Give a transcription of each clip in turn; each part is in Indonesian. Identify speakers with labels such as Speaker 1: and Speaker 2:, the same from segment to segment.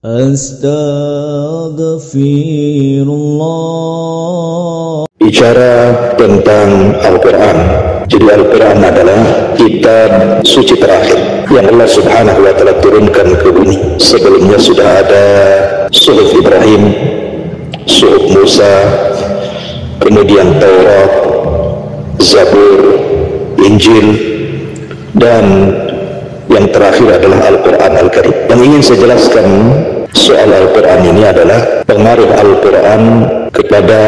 Speaker 1: Astaghfirullah.
Speaker 2: Bicara tentang Al-Quran. Jadi Al-Quran adalah kitab suci terakhir yang Allah Subhanahu wa Ta'ala turunkan ke bumi. Sebelumnya sudah ada Suhuf Ibrahim, Suhuf Musa, kemudian Taurat, Zabur, Injil, dan yang terakhir adalah Al-Quran Al-Karim. Yang ingin saya jelaskan soal Al-Quran ini adalah pengaruh Al-Quran kepada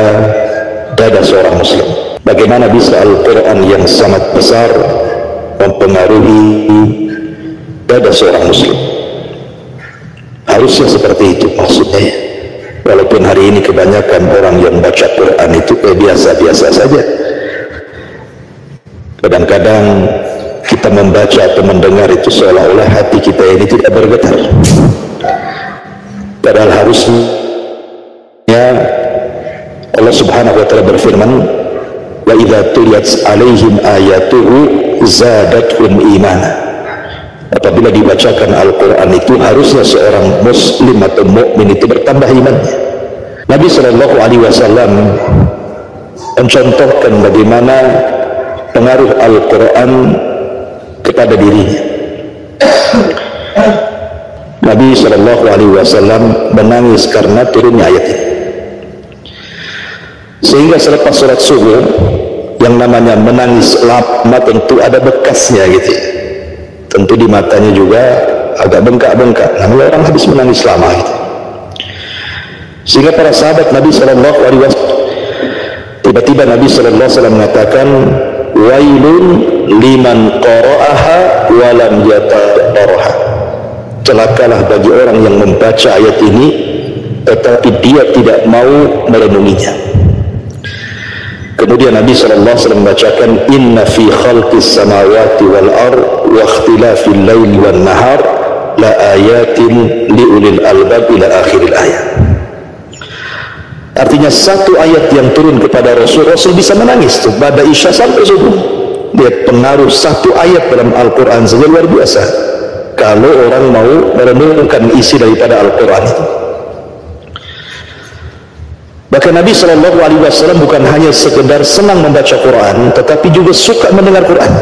Speaker 2: dada seorang muslim. Bagaimana bisa Al-Quran yang sangat besar mempengaruhi dada seorang muslim? Harusnya seperti itu maksudnya ya. Walaupun hari ini kebanyakan orang yang baca Quran itu biasa-biasa saja. Kadang-kadang kita membaca atau mendengar itu seolah-olah hati kita ini tidak bergetar. Padahal harusnya Allah Subhanahu wa Ta'ala berfirman, wa idza tuliyat alaihim ayatuhu zadatuhum imana. Apabila dibacakan Al-Quran itu harusnya seorang muslim atau mukmin itu bertambah imannya. Nabi SAW mencontohkan bagaimana pengaruh Al-Quran kepada dirinya. Nabi SAW menangis karena turunnya ayat ini. Sehingga selepas sholat subuh, yang namanya menangis lama tentu ada bekasnya gitu ya. Tentu di matanya juga agak bengkak-bengkak. Namanya orang habis menangis lama gitu. Sehingga para sahabat Nabi SAW, tiba-tiba Nabi SAW mengatakan, wailun liman qara'aha walam yatadabbarha. Celakalah bagi orang yang membaca ayat ini tetapi dia tidak mau merenunginya. Kemudian Nabi SAW membacakan, inna fi khalqis samawati wal ard wa ikhtilafil laili wan nahar la ayatin liulil albab ila akhiril ayat. Artinya satu ayat yang turun kepada Rasul bisa menangis tuh pada Isya sampai subuh. Lihat pengaruh satu ayat dalam Al-Quran saja luar biasa kalau orang mau merenungkan isi daripada Al-Quran itu. Bahkan Nabi SAW bukan hanya sekedar senang membaca Quran, tetapi juga suka mendengar Quran.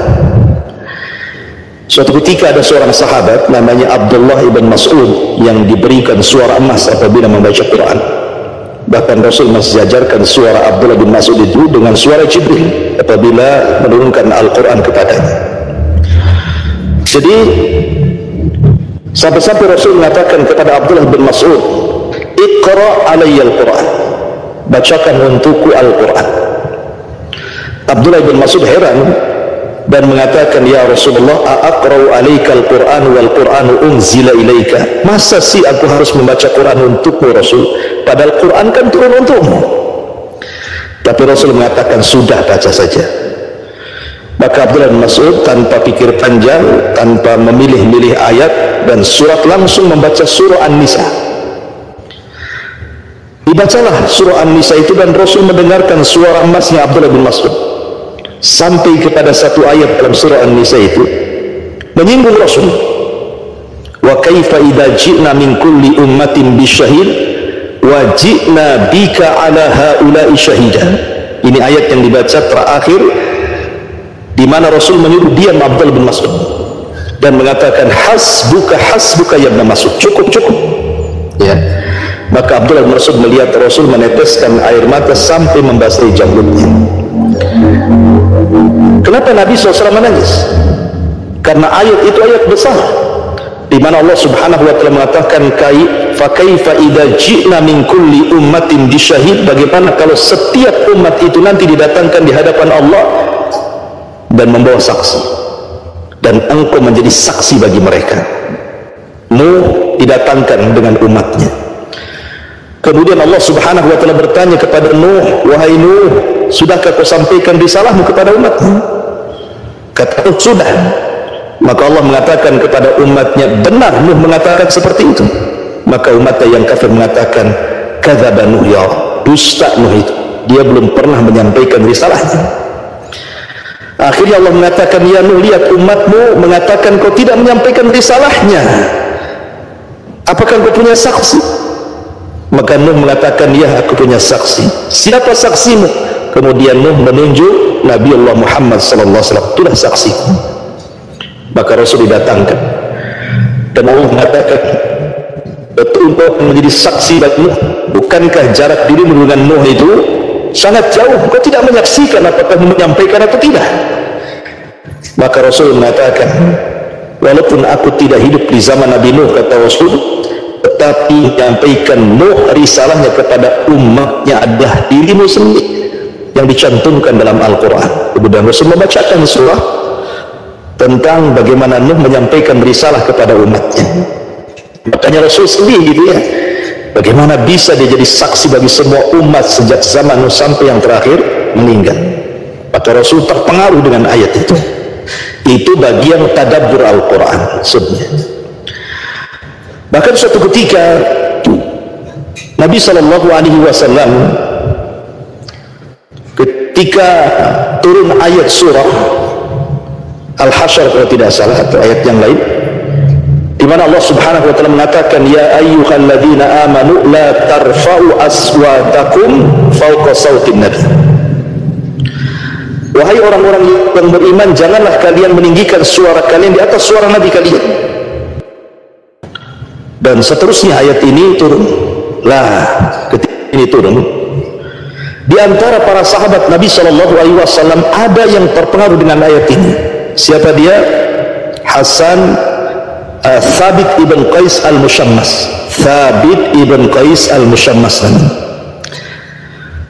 Speaker 2: Suatu ketika ada seorang sahabat namanya Abdullah ibn Mas'ud yang diberikan suara emas apabila membaca Quran. Bahkan Rasul mengajarkan suara Abdullah bin Mas'ud itu dengan suara Jibril apabila menurunkan Al-Quran kepadanya. Jadi sampai-sampai Rasul mengatakan kepada Abdullah bin Mas'ud, Iqra' alayya al-Quran, bacakan untukku Al-Quran. Abdullah bin Mas'ud heran dan mengatakan, ya Rasulullah, a'aqra'u alaika al-Quran wal Quranu unzila ilaika. Masa sih aku harus membaca Quran untukmu Rasul, padahal Quran kan turun untukmu. Tapi Rasul mengatakan, sudah baca saja. Maka Abdullah bin Mas'ud tanpa pikir panjang, tanpa memilih-milih ayat dan surat, langsung membaca surah An-Nisa. Dibacalah surah An-Nisa itu dan Rasul mendengarkan suara emasnya Abdullah bin Mas'ud sampai kepada satu ayat dalam surah An-Nisa itu menyinggung Rasul. Wa kaifa idza ji'na min kulli ummatin bisyahid wa ji'na bika ala haula'i syahida. Ini ayat yang dibaca terakhir di mana Rasul menyuruh diam Abdullah bin Mas'ud dan mengatakan, hasbuka hasbuka ya Ibn Mas'ud, cukup ya. Maka Abdullah bin Mas'ud melihat Rasul meneteskan air mata sampai membasahi janggutnya. Kenapa Nabi SAW menangis? Karena ayat itu ayat besar di mana Allah Subhanahu wa Ta'ala mengatakan, fa kaifa idza ji'na min kulli ummatin bisyahid. Bagaimana kalau setiap umat itu nanti didatangkan di hadapan Allah dan membawa saksi, dan engkau menjadi saksi bagi mereka. Nuh didatangkan dengan umatnya. Kemudian Allah Subhanahu wa Ta'ala bertanya kepada Nuh, wahai Nuh, sudahkah kau sampaikan risalahmu kepada umatmu? Kata Nuh, sudah. Maka Allah mengatakan kepada umatnya, benar Nuh mengatakan seperti itu. Maka umatnya yang kafir mengatakan, kadzaba Nuh, ya dusta Nuh itu, dia belum pernah menyampaikan risalahnya. Akhirnya Allah mengatakan, ya Nuh, lihat umatmu mengatakan kau tidak menyampaikan risalahnya. apakah engkau punya saksi? Maka Nuh mengatakan, ya, aku punya saksi. Siapa saksimu? Kemudian Nuh menunjuk Nabi Allah Muhammad SAW, itulah saksiku. Maka Rasul didatangkan dan Allah mengatakan, betul engkau menjadi saksi bagi Nuh? Bukankah jarak dirimu dengan Nuh itu sangat jauh? Engkau tidak menyaksikan apakah menyampaikan atau tidak? Maka Rasul mengatakan, walaupun aku tidak hidup di zaman Nabi Nuh, kata Rasul, tetapi menyampaikan Nuh risalahnya kepada umatnya adalah dirimu sendiri, yang dicantumkan dalam Al-Quran. Kemudian Rasul membacakan surah tentang bagaimana Nuh menyampaikan risalah kepada umatnya. Makanya Rasul sendiri gitu ya, bagaimana bisa dia jadi saksi bagi semua umat sejak zaman Nuh sampai yang terakhir meninggal. Maka Rasul terpengaruh dengan ayat itu. Itu bagian tadabbur Al-Quran maksudnya. Bahkan suatu ketika Nabi SAW ketika turun ayat surah Al-Hasyr kalau tidak salah, atau ayat yang lain, di mana Allah Subhanahu wa taala mengatakan, ya ayyuhalladzina amanu la tarfa'u aswatakum fawqa sautin nabi. Wahai orang-orang yang beriman, janganlah kalian meninggikan suara kalian di atas suara Nabi kalian. Dan seterusnya ayat ini turun. Lah, ketika ini turun, di antara para sahabat Nabi SAW ada yang terpengaruh dengan ayat ini. Siapa dia? Hasan Thabit ibn Qais al-Mushammas. Thabit ibn Qais al-Mushammas.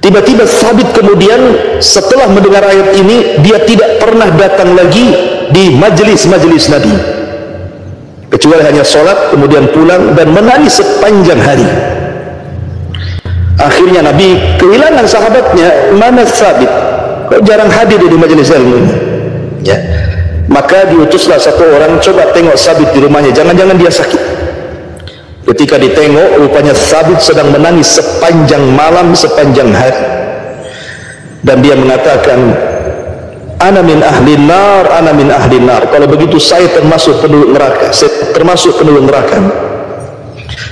Speaker 2: Tiba-tiba Thabit kemudian setelah mendengar ayat ini, dia tidak pernah datang lagi di majelis-majelis Nabi, kecuali hanya sholat kemudian pulang dan menangis sepanjang hari. Akhirnya Nabi kehilangan sahabatnya, mana Thabit, kok jarang hadir di majelis ilmu ya. Maka diutuslah satu orang, coba tengok Thabit di rumahnya, jangan-jangan dia sakit. Ketika ditengok, rupanya Thabit sedang menangis sepanjang malam, sepanjang hari, dan dia mengatakan, ana min ahli nar, ana min ahli nar. Kalau begitu saya termasuk penduduk neraka, saya termasuk penduduk neraka.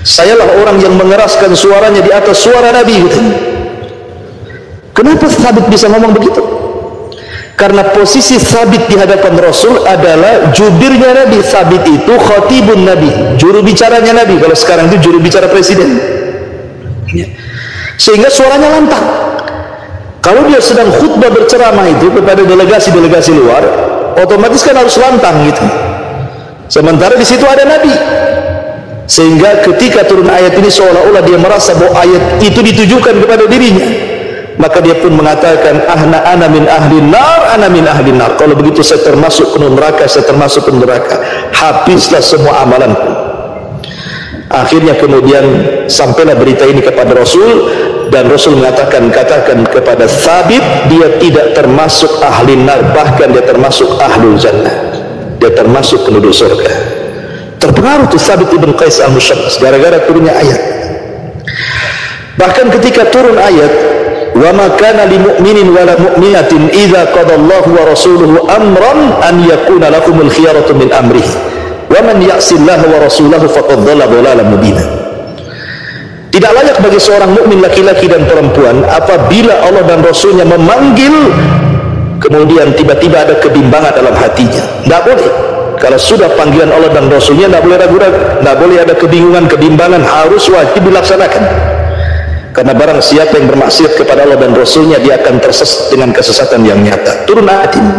Speaker 2: Sayalah orang yang mengeraskan suaranya di atas suara Nabi. Kenapa Thabit bisa ngomong begitu? Karena posisi Thabit di hadapan Rasul adalah jubirnya Nabi. Thabit itu khatibun Nabi, juru bicaranya Nabi. Kalau sekarang itu juru bicara presiden, sehingga suaranya lantang. Kalau dia sedang khutbah berceramah itu kepada delegasi-delegasi luar, otomatis kan harus lantang gitu. Sementara di situ ada Nabi, sehingga ketika turun ayat ini seolah-olah dia merasa bahwa ayat itu ditujukan kepada dirinya. Maka dia pun mengatakan, ana min ahli nar, ana min ahli nar. Kalau begitu saya termasuk penduduk neraka, saya termasuk penduduk neraka. Habislah semua amalanku. Akhirnya kemudian sampailah berita ini kepada Rasul, dan Rasul mengatakan, katakan kepada Thabit, dia tidak termasuk ahli nar, bahkan dia termasuk ahlul jannah, dia termasuk penduduk surga. Terpengaruh tuh Thabit ibn Qais al-Mushammas gara-gara turunnya ayat. Bahkan ketika turun ayat, wa ma kana lil mu'minin wa la mu'minatin idza qadallahu wa rasuluhu amran an yakuna lahumul khiyaratu min amrihi wa man ya'sillaha wa rasulahu faqad dhalla dhalalan mubina. Tidak layak bagi seorang mukmin laki-laki dan perempuan apabila Allah dan Rasulnya memanggil kemudian tiba-tiba ada kebimbangan dalam hatinya. Tidak boleh. Kalau sudah panggilan Allah dan Rasulnya, tidak boleh ragu-ragu, tidak boleh ada kebingungan, kebimbangan, harus wajib dilaksanakan. Karena barang siapa yang bermaksiat kepada Allah dan Rasulnya, dia akan tersesat dengan kesesatan yang nyata. Turun ayat ini.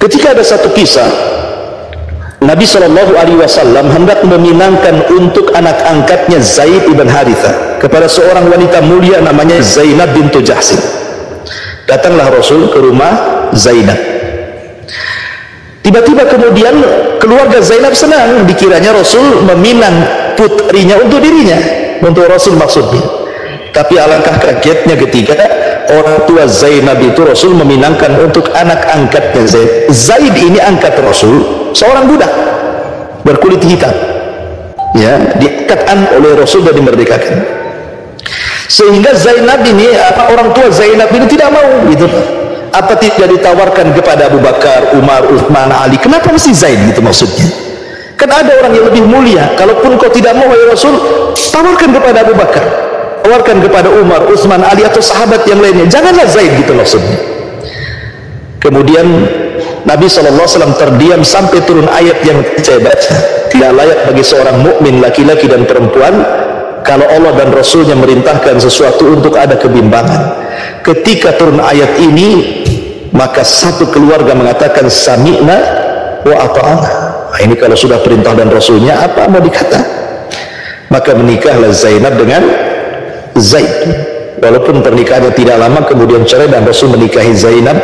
Speaker 2: Ketika ada satu kisah, Nabi SAW hendak meminangkan untuk anak angkatnya Zaid ibn Harithah kepada seorang wanita mulia namanya Zainab bintu Jahsin. Datanglah Rasul ke rumah Zainab. Tiba-tiba kemudian keluarga Zainab senang, dikiranya Rasul meminang putrinya untuk dirinya, untuk Rasul maksudnya. Tapi alangkah kagetnya ketika orang tua Zainab itu Rasul meminangkan untuk anak angkatnya Zaid. Zaid ini angkat Rasul, seorang budak berkulit hitam, ya, diangkatkan oleh Rasul dan dimerdekakan. Sehingga Zainab ini, orang tua Zainab ini tidak mau gitu. Apa tidak ditawarkan kepada Abu Bakar, Umar, Uthman, Ali? Kenapa mesti Zaid gitu maksudnya? Kan ada orang yang lebih mulia. Kalaupun kau tidak mau ya Rasul, tawarkan kepada Abu Bakar, tawarkan kepada Umar, Utsman, Ali atau sahabat yang lainnya. Janganlah Zaid, gitu maksudnya. Kemudian Nabi SAW terdiam sampai turun ayat yang saya baca. Tidak layak bagi seorang mukmin laki-laki dan perempuan kalau Allah dan Rasulnya merintahkan sesuatu untuk ada kebimbangan. Ketika turun ayat ini, maka satu keluarga mengatakan sami'na wa ata'na. Nah, ini kalau sudah perintah dan Rasulnya, apa mau dikata? Maka menikahlah Zainab dengan Zaid. Walaupun pernikahannya tidak lama, kemudian cerai dan Rasul menikahi Zainab,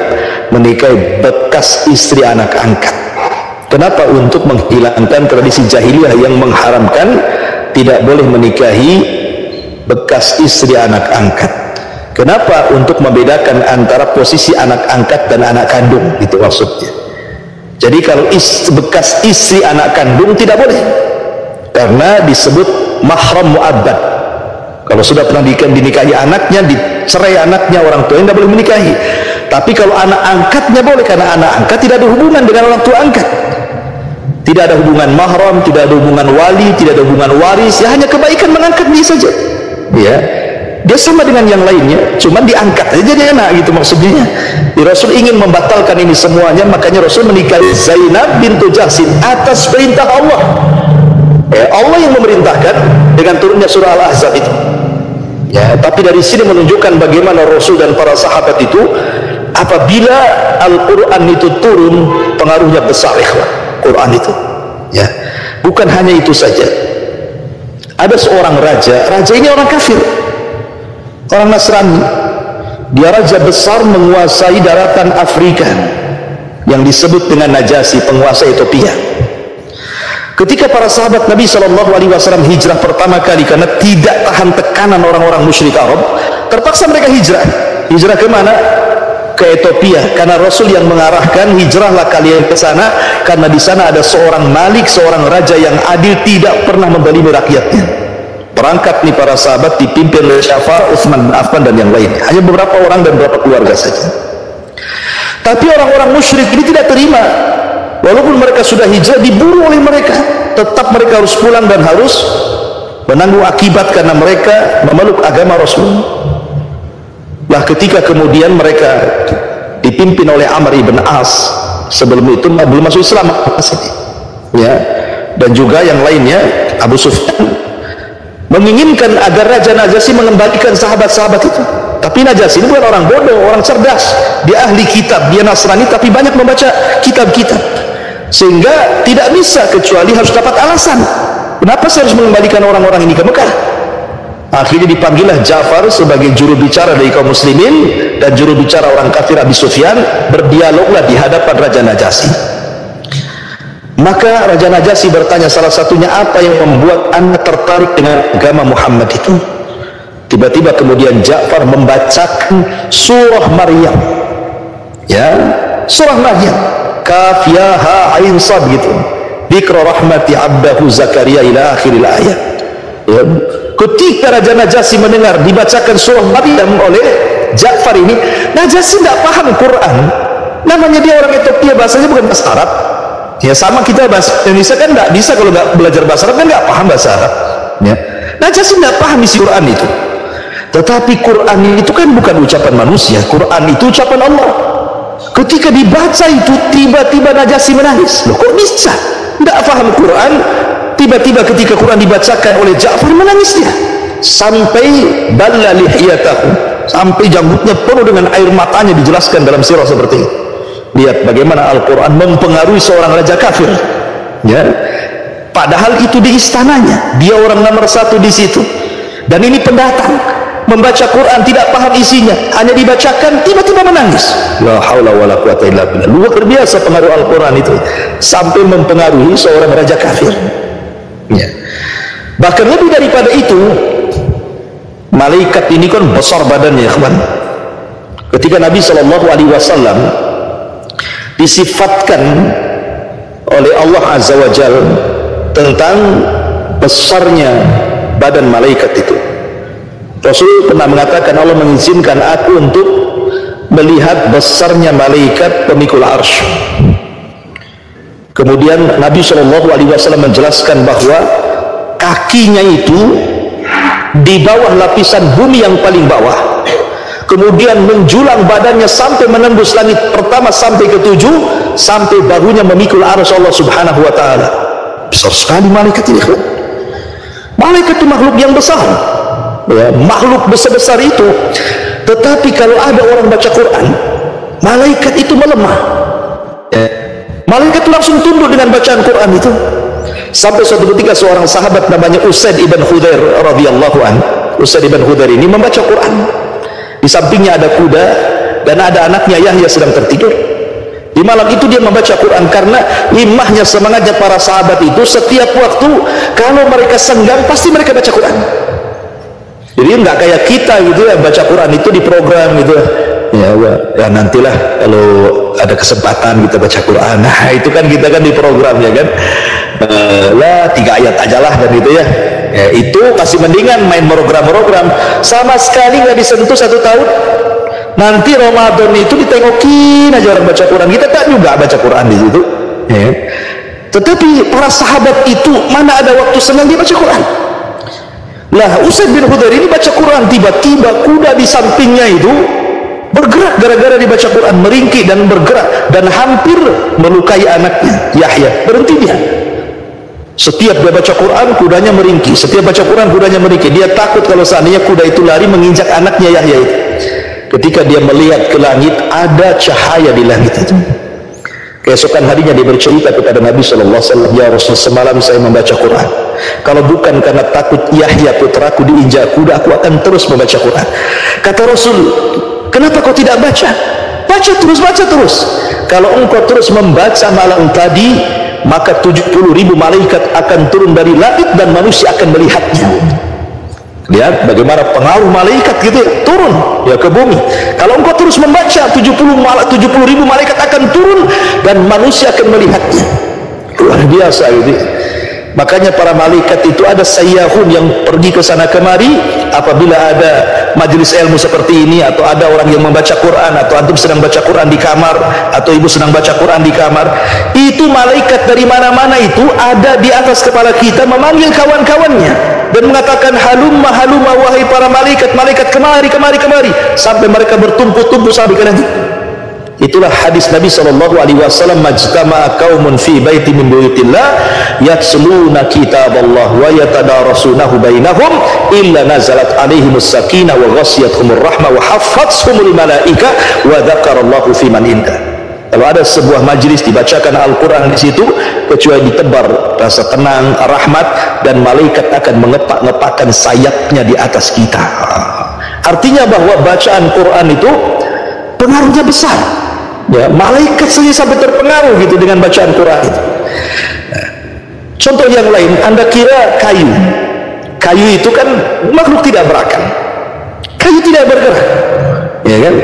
Speaker 2: menikahi bekas istri anak angkat. Kenapa? Untuk menghilangkan tradisi jahiliyah yang mengharamkan tidak boleh menikahi bekas istri anak angkat. Kenapa? Untuk membedakan antara posisi anak angkat dan anak kandung, itu maksudnya. Jadi kalau bekas istri anak kandung tidak boleh, karena disebut mahram mu'abbad. Kalau sudah pernah dinikahi anaknya, dicerai anaknya, orang tuanya tidak boleh menikahi. Tapi kalau anak angkatnya boleh, karena anak angkat tidak ada hubungan dengan orang tua angkat. Tidak ada hubungan mahram, tidak ada hubungan wali, tidak ada hubungan waris, ya hanya kebaikan mengangkat dia saja. Ya, dia sama dengan yang lainnya, cuman diangkat aja jadi enak, gitu maksudnya. Rasul ingin membatalkan ini semuanya, makanya Rasul menikahi Zainab bintu Jahsin atas perintah Allah. Ya, Allah yang memerintahkan dengan turunnya surah Al-Ahzab itu. Ya, tapi dari sini menunjukkan bagaimana Rasul dan para sahabat itu, apabila Al-Quran itu turun, pengaruhnya besar, ikhwan. Quran itu, ya, bukan hanya itu saja. Ada seorang raja ini orang kafir, orang Nasrani. Dia raja besar menguasai daratan Afrika yang disebut dengan Najasyi, penguasa Ethiopia. Ketika para sahabat Nabi SAW hijrah pertama kali karena tidak tahan tekanan orang-orang musyrik Arab, terpaksa mereka hijrah. Hijrah ke mana? Ke Ethiopia, karena Rasul yang mengarahkan, hijrahlah kalian ke sana, karena di sana ada seorang malik, seorang raja yang adil, tidak pernah menzalimi rakyatnya. Berangkat nih para sahabat dipimpin oleh Ja'far, Utsman bin Affan dan yang lain. Hanya beberapa orang dan beberapa keluarga saja. Tapi orang-orang musyrik ini tidak terima. Walaupun mereka sudah hijrah, diburu oleh mereka. Tetap mereka harus pulang dan harus menanggung akibat karena mereka memeluk agama Rasul. Lah ketika kemudian mereka dipimpin oleh Amr ibn As, sebelum itu belum masuk Islam, ya, dan juga yang lainnya, Abu Sufyan menginginkan agar Raja Najasyi mengembalikan sahabat-sahabat itu. Tapi Najasyi ini bukan orang bodoh, orang cerdas. Dia ahli kitab, dia Nasrani tapi banyak membaca kitab-kitab, sehingga tidak bisa kecuali harus dapat alasan kenapa saya harus mengembalikan orang-orang ini ke Mekah. Akhirnya dipanggillah Ja'far sebagai juru bicara dari kaum muslimin dan juru bicara orang kafir Abi Sufyan, berdialoglah di hadapan Raja Najasyi. Maka Raja Najasyi bertanya, salah satunya, apa yang membuat Anda tertarik dengan agama Muhammad itu? Tiba-tiba kemudian Ja'far membacakan surah Maryam, ya, surah Maryam, kaf ya ha ain sad, gitu, dzikra rahmati abdahu Zakaria ila akhiril ayat. Ya. Ketika Raja Najasyi mendengar dibacakan surah Maryam oleh Ja'far ini, Najasyi tidak paham Quran. Namanya dia orang Ethiopia, bahasanya bukan bahasa Arab. Ya sama kita bahasa Indonesia kan tidak bisa, kalau nggak belajar bahasa Arab kan nggak paham bahasa Arab. Ya. Najasyi tidak paham isi Quran itu. Tetapi Quran itu kan bukan ucapan manusia, Quran itu ucapan Allah. Ketika dibaca itu, tiba-tiba Najasyi menangis. Loh, kok bisa? Tidak paham Quran, tiba-tiba ketika Quran dibacakan oleh Ja'far, menangis dia sampai balla lihiyatahu, sampai janggutnya penuh dengan air matanya. Dijelaskan dalam sirah seperti itu. Lihat bagaimana Al-Quran mempengaruhi seorang raja kafir, ya, padahal itu di istananya, dia orang nomor satu di situ, dan ini pendatang membaca Quran tidak paham isinya, hanya dibacakan tiba-tiba menangis. La haula wala quwata illa billah. Luar biasa pengaruh Al-Quran itu, sampai mempengaruhi seorang raja kafir. Ya. Bahkan lebih daripada itu, malaikat ini kan besar badannya, kawan. Ketika Nabi SAW disifatkan oleh Allah Azza wa Jalla tentang besarnya badan malaikat itu, Rasul pernah mengatakan, Allah mengizinkan aku untuk melihat besarnya malaikat pemikul arsy. Kemudian Nabi SAW menjelaskan bahwa kakinya itu di bawah lapisan bumi yang paling bawah, kemudian menjulang badannya sampai menembus langit pertama sampai ke-7, sampai bahunya memikul arsy Allah Subhanahu wa taala. Besar sekali malaikat ini. Malaikat itu makhluk yang besar, ya, makhluk besar-besar itu. Tetapi kalau ada orang baca Quran, malaikat itu melemah, ya. Malaikat itu langsung tunduk dengan bacaan Quran itu. Sampai suatu ketika seorang sahabat namanya Usaid ibn Khudair radhiyallahu an, Usaid ibn Khudair ini membaca Quran. Di sampingnya ada kuda dan ada anaknya Yahya sedang tertidur. Di malam itu dia membaca Quran karena himmahnya, semangatnya para sahabat itu setiap waktu kalau mereka senggang pasti mereka baca Quran. Jadi nggak kayak kita gitu ya, baca Quran itu di program gitu ya nantilah kalau ada kesempatan kita baca Quran. Nah itu kan kita kan di program ya kan, lah 3 ayat aja lah dan gitu ya. Itu masih mendingan main program-program, sama sekali nggak disentuh 1 tahun. Nanti Ramadan itu ditengokin aja orang baca Quran, kita tak juga baca Quran di situ ya. Tetapi para sahabat itu mana ada waktu senang dia baca Quran. Lah Usaid bin Khudair ini baca Quran, tiba-tiba kuda di sampingnya itu bergerak gara-gara dibaca Quran, meringkik dan bergerak dan hampir melukai anaknya Yahya. Berhenti dia. Setiap dia baca Quran kudanya meringkik, setiap baca Quran kudanya meringkik. Dia takut kalau seandainya kuda itu lari menginjak anaknya Yahya itu. Ketika dia melihat ke langit, ada cahaya di langit itu. Keesokan harinya dia bercerita kepada Nabi SAW, ya Rasul, semalam saya membaca Quran. Kalau bukan karena takut Yahya putraku diinjak kuda, aku akan terus membaca Quran. Kata Rasul, kenapa kau tidak baca? Baca terus. Kalau engkau terus membaca malam tadi, maka 70.000 malaikat akan turun dari langit dan manusia akan melihatnya. Lihat bagaimana pengaruh malaikat gitu ya, turun ya ke bumi. Kalau engkau terus membaca, 70.000 malaikat akan turun dan manusia akan melihatnya. Luar biasa gitu. Makanya para malaikat itu ada sayyahun yang pergi ke sana kemari apabila ada majelis ilmu seperti ini, atau ada orang yang membaca Quran, atau antum sedang baca Quran di kamar, atau ibu sedang baca Quran di kamar, itu malaikat dari mana-mana itu ada di atas kepala kita memanggil kawan-kawannya dan mengatakan halumma wahai para malaikat kemari, sampai mereka bertumpuk-tumpuk sampai ke langit. Itulah hadis Nabi SAW, majtama'a qaumun fi baiti min buyutillah yatsluna kitaballah wa yatadarasunahu bainahum illa nazalat alaihimus sakinah wa ghasyiyatuhumur rahmah wa haffathumul malaika wa dzakarallahu fi man indah. Kalau ada sebuah majlis dibacakan Al-Quran di situ, kecuali ditebar rasa tenang, rahmat, dan malaikat akan mengepak-ngepakkan sayapnya di atas kita. Artinya bahwa bacaan Quran itu pengaruhnya besar. Ya, malaikat saja sampai terpengaruh gitu dengan bacaan Quran itu. Nah, contoh yang lain, Anda kira kayu itu kan makhluk tidak berakal, kayu tidak bergerak, ya kan?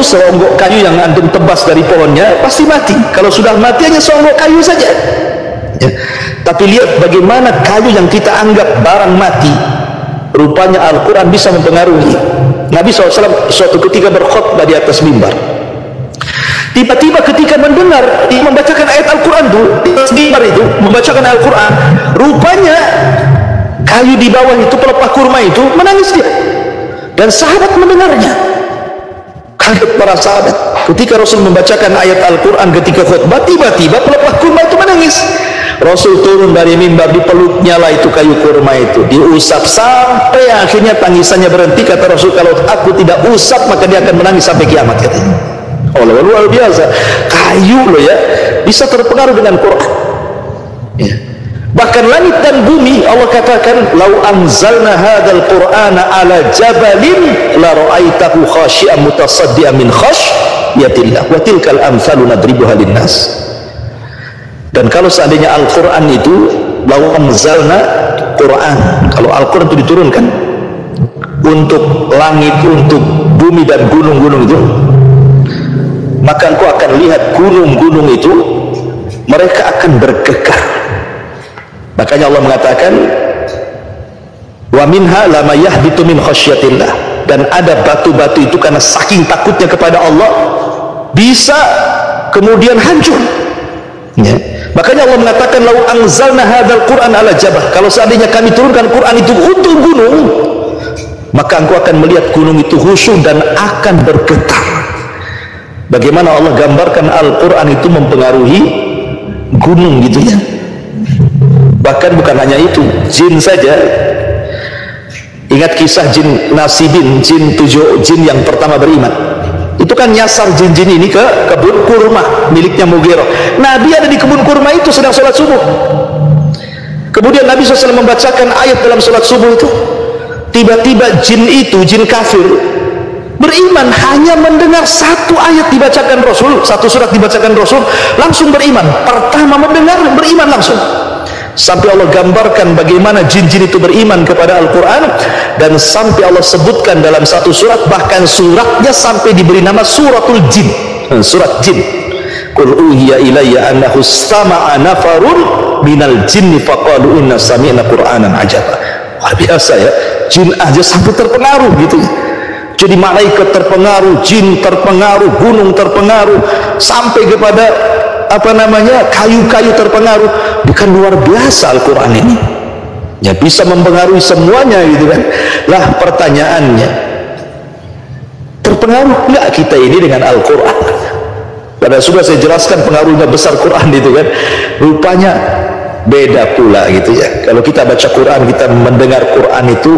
Speaker 2: Seonggok kayu yang antum tebas dari pohonnya pasti mati. Kalau sudah mati hanya seonggok kayu saja ya. Tapi lihat bagaimana kayu yang kita anggap barang mati, rupanya Al-Quran bisa mempengaruhi. Nabi SAW suatu ketika berkhutbah di atas mimbar, tiba-tiba ketika mendengar membacakan ayat Al-Quran itu di atas mimbar itu, membacakan Al-Quran, rupanya kayu di bawah itu, pelepah kurma itu menangis dia, dan sahabat mendengarnya. Kaget para sahabat ketika Rasul membacakan ayat Al-Quran ketika khutbah, tiba-tiba pelepah kurma itu menangis. Rasul turun dari mimbar, dipeluknya lah itu kayu kurma itu, diusap sampai akhirnya tangisannya berhenti. Kata Rasul, kalau aku tidak usap maka dia akan menangis sampai kiamat, katanya. Oh, luar biasa, kayu loh ya bisa terpengaruh dengan Quran ya. Bahkan langit dan bumi, Allah katakan, lau anzalna hadzal qur'ana ala jabalin la ra'aitahu khashi'an mutasaddian min khashyatillah wa tilkal amsalu nadribuha linnas. Dan kalau seandainya Al-Quran itu, lau anzalna Quran, kalau Al-Quran itu diturunkan untuk langit, untuk bumi dan gunung-gunung itu, maka engkau akan lihat gunung-gunung itu mereka akan bergegar. Makanya Allah mengatakan, wa minha lama yahbitu min khasyatillah, dan ada batu-batu itu karena saking takutnya kepada Allah bisa kemudian hancur. Ya. Makanya Allah mengatakan lau anzalna hadzal Qur'an ala jabal, kalau seandainya kami turunkan Quran itu untuk gunung, maka engkau akan melihat gunung itu khusyuk dan akan bergetar. Bagaimana Allah gambarkan Al-Quran itu mempengaruhi gunung gitu ya. Bahkan bukan hanya itu, jin saja. Ingat kisah jin Nasibin, jin yang pertama beriman. Itu kan nyasar jin-jin ini ke kebun kurma miliknya Mughirah. Nabi ada di kebun kurma itu sedang sholat subuh. Kemudian Nabi SAW membacakan ayat dalam sholat subuh itu. Tiba-tiba jin itu, jin kafir, beriman hanya mendengar satu ayat dibacakan Rasul, satu surat dibacakan Rasul, langsung beriman. Pertama mendengar, beriman langsung. Sampai Allah gambarkan bagaimana jin-jin itu beriman kepada Al-Quran, dan sampai Allah sebutkan dalam satu surat, bahkan suratnya sampai diberi nama suratul jin, surat jin. Qul uhiya ilayya annahu istama'a nafarun minal jinni faqalu inna sami'na qur'anan ajaba. Luar biasa ya, jin aja sampai terpengaruh gitu ya. Jadi malaikat terpengaruh, jin terpengaruh, gunung terpengaruh, sampai kepada kayu-kayu terpengaruh. Bukan luar biasa Al-Quran ini ya, bisa mempengaruhi semuanya gitu kan. Lah pertanyaannya, terpengaruh nggak kita ini dengan Al-Quran? Padahal sudah saya jelaskan pengaruhnya besar Quran itu kan. Rupanya beda pula gitu ya. Kalau kita baca Quran, kita mendengar Quran itu,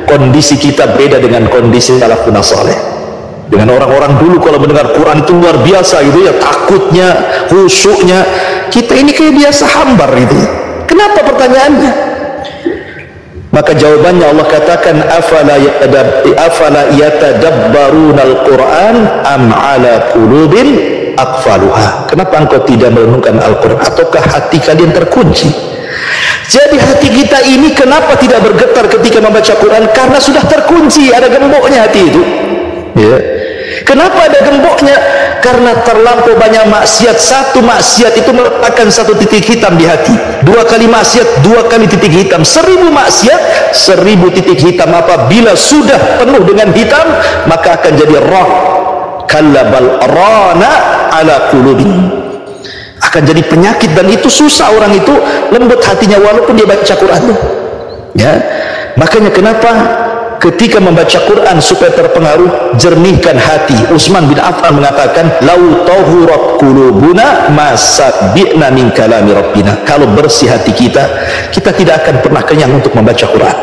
Speaker 2: kondisi kita beda dengan kondisi salafun saleh. Dengan orang-orang dulu kalau mendengar Quran itu luar biasa gitu ya, takutnya, khusyuknya. Kita ini kayak biasa hambar gitu ya. Kenapa pertanyaannya? Maka jawabannya Allah katakan afala yatadabbaruna al-Quran am ala qulubin aqfaluha. Kenapa engkau tidak merenungkan Al-Quran? Ataukah hati kalian terkunci? Jadi hati kita ini kenapa tidak bergetar ketika membaca Quran? Karena sudah terkunci, ada gemboknya hati itu ya. Kenapa ada gemboknya? Karena terlampau banyak maksiat. Satu maksiat itu meletakkan satu titik hitam di hati. Dua kali maksiat, dua kali titik hitam. 1000 maksiat, 1000 titik hitam. Apabila sudah penuh dengan hitam, maka akan jadi roh. Kallabal rana ala qulubin, akan jadi penyakit, dan itu susah orang itu lembut hatinya walaupun dia baca Quran ya. Makanya kenapa ketika membaca Quran supaya terpengaruh, jernihkan hati. Utsman bin Affan mengatakan, lau tahurat qulubuna masabi'na min kalami rabbina. Kalau bersih hati kita, kita tidak akan pernah kenyang untuk membaca Quran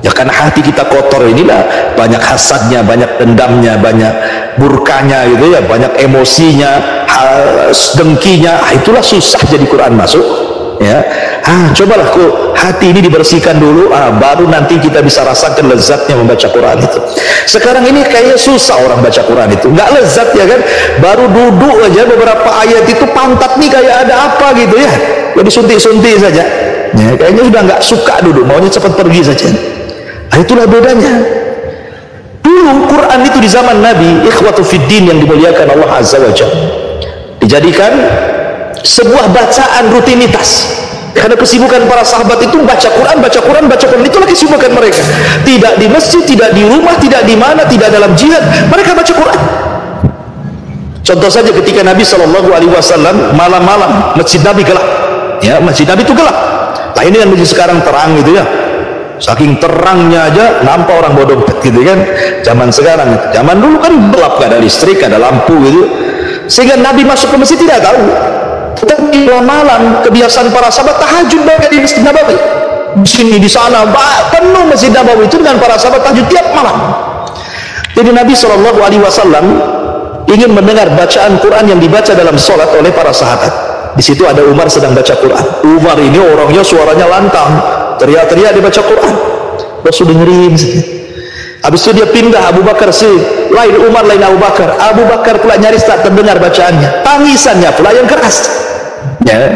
Speaker 2: ya. Karena hati kita kotor inilah, banyak hasadnya, banyak dendamnya, banyak murkanya gitu ya, banyak emosinya, dengkinya. Itulah susah jadi Quran masuk ya. Cobalah kok hati ini dibersihkan dulu, baru nanti kita bisa rasakan lezatnya membaca Quran itu. Sekarang ini kayaknya susah orang baca Quran itu, nggak lezat ya kan. Baru duduk aja beberapa ayat itu pantat nih kayak ada apa gitu ya, jadi suntik-suntik saja ya, kayaknya udah nggak suka duduk, maunya cepat pergi saja. Itulah bedanya. Dulu Quran itu di zaman Nabi, ikhwatu fiddin yang dimuliakan Allah Azza wa Jalla, dijadikan sebuah bacaan rutinitas. Karena kesibukan para sahabat itu baca Quran, baca Quran, baca Quran, itulah kesibukan mereka. Tidak di masjid, tidak di rumah, tidak di mana, tidak dalam jihad, mereka baca Quran. Contoh saja ketika Nabi SAW malam-malam, masjid Nabi gelap ya, masjid Nabi itu gelap. Nah ini kan masjid sekarang terang gitu ya, saking terangnya aja nampak orang bawa dompet gitu kan. Zaman sekarang, zaman dulu kan gelap, gak ada listrik, gak ada lampu gitu, sehingga Nabi masuk ke masjid tidak tahu. Tapi malam kebiasaan para sahabat tahajud mereka di Masjid Nabawi. Di sini di sana penuh Masjid Nabawi itu dengan para sahabat tahajud tiap malam. Jadi Nabi SAW ingin mendengar bacaan Quran yang dibaca dalam sholat oleh para sahabat. Di situ ada Umar sedang baca Quran. Umar ini orangnya suaranya lantang, teriak-teriak dia baca Quran. Rasul dengerin. Habis itu dia pindah, Abu Bakar lain Umar, lain Abu Bakar. Abu Bakar pula nyaris tak terdengar bacaannya, tangisannya pula yang keras ya.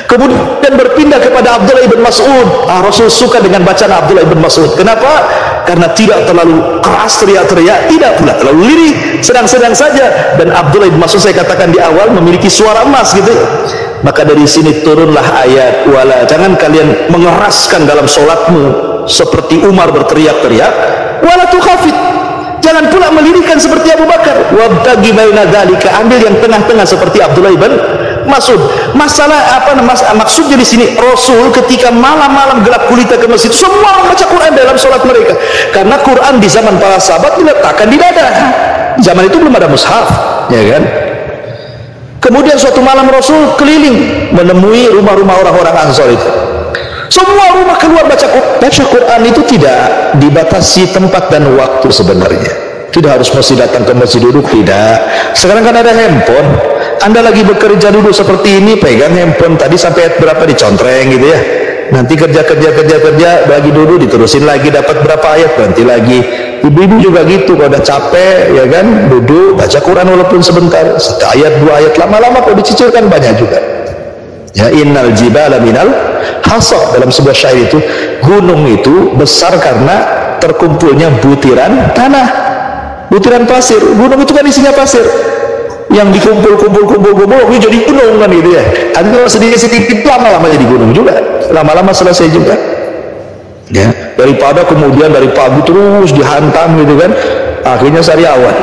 Speaker 2: Kemudian berpindah kepada Abdullah ibn Mas'ud. Rasul suka dengan bacaan Abdullah ibn Mas'ud. Kenapa? Karena tidak terlalu keras teriak-teriak, tidak pula terlalu lirih, sedang-sedang saja. Dan Abdullah ibn Mas'ud, saya katakan di awal, memiliki suara emas gitu. Maka dari sini turunlah ayat, wala, jangan kalian mengeraskan dalam sholatmu seperti Umar berteriak-teriak, wala tukhafit, jangan pula melirihkan seperti Abu Bakar, wabtagi baina dzalika, ambil yang tengah-tengah seperti Abdullah ibn Masalah apa maksudnya di sini, Rasul ketika malam-malam gelap gulita ke masjid, semua membaca Quran dalam sholat mereka, karena Quran di zaman para sahabat diletakkan di dada. Zaman itu belum ada mushaf, ya kan? Kemudian suatu malam Rasul keliling menemui rumah-rumah orang-orang Ansor itu. Semua rumah keluar baca Quran itu tidak dibatasi tempat dan waktu sebenarnya. Tidak harus mesti datang ke masjid duduk, tidak. Sekarang kan ada handphone. Anda lagi bekerja dulu seperti ini, pegang handphone tadi sampai ayat berapa dicontreng gitu ya. Nanti kerja bagi dulu, diterusin lagi dapat berapa ayat, berhenti lagi. Ibu-ibu juga gitu, kalau udah capek ya kan, duduk baca Quran walaupun sebentar, ayat 2 ayat, lama-lama kalau dicicil kan banyak juga. Ya, innal jibala minal hasa, dalam sebuah syair itu, gunung itu besar karena terkumpulnya butiran tanah, butiran pasir. Gunung itu kan isinya pasir, yang dikumpul jadi gunung kan gitu ya. Nanti kalau sedikit-sedikit lama-lama jadi gunung juga, lama-lama selesai juga. Ya, daripada kemudian dari pagi terus dihantam gitu kan, akhirnya sariawan.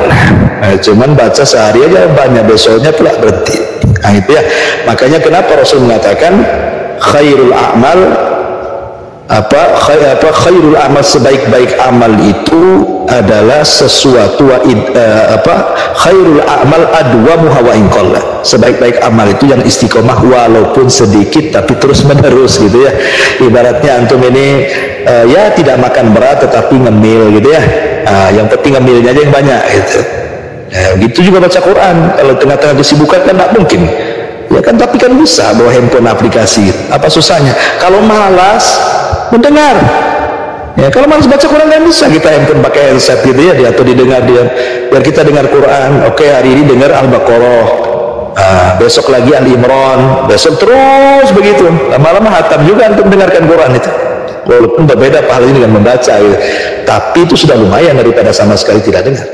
Speaker 2: Nah, cuman baca sehari aja banyak, besoknya pula berhenti. Nah itu ya, makanya kenapa Rasul mengatakan khairul a'mal khairul amal, sebaik-baik amal itu adalah sesuatu khairul a'mal adwamuha wa in qalla, sebaik-baik amal itu yang istiqomah walaupun sedikit tapi terus menerus gitu ya. Ibaratnya antum ini ya tidak makan berat tetapi ngemil gitu ya, yang penting ngemilnya aja yang banyak gitu. Gitu juga baca Quran. Kalau tengah-tengah kesibukan kan tidak mungkin ya kan, tapi kan bisa bawa handphone aplikasi, apa susahnya? Kalau malas mendengar ya, kalau malas baca Quran kan bisa kita handphone pakai headset gitu ya, atau didengar dia, biar kita dengar Quran. Oke, hari ini dengar Al-Baqarah, besok lagi Al-Imran, besok terus begitu, lama-lama hatam juga untuk mendengarkan Quran itu, walaupun berbeda pahalanya dengan membaca gitu. Tapi itu sudah lumayan daripada sama sekali tidak dengar.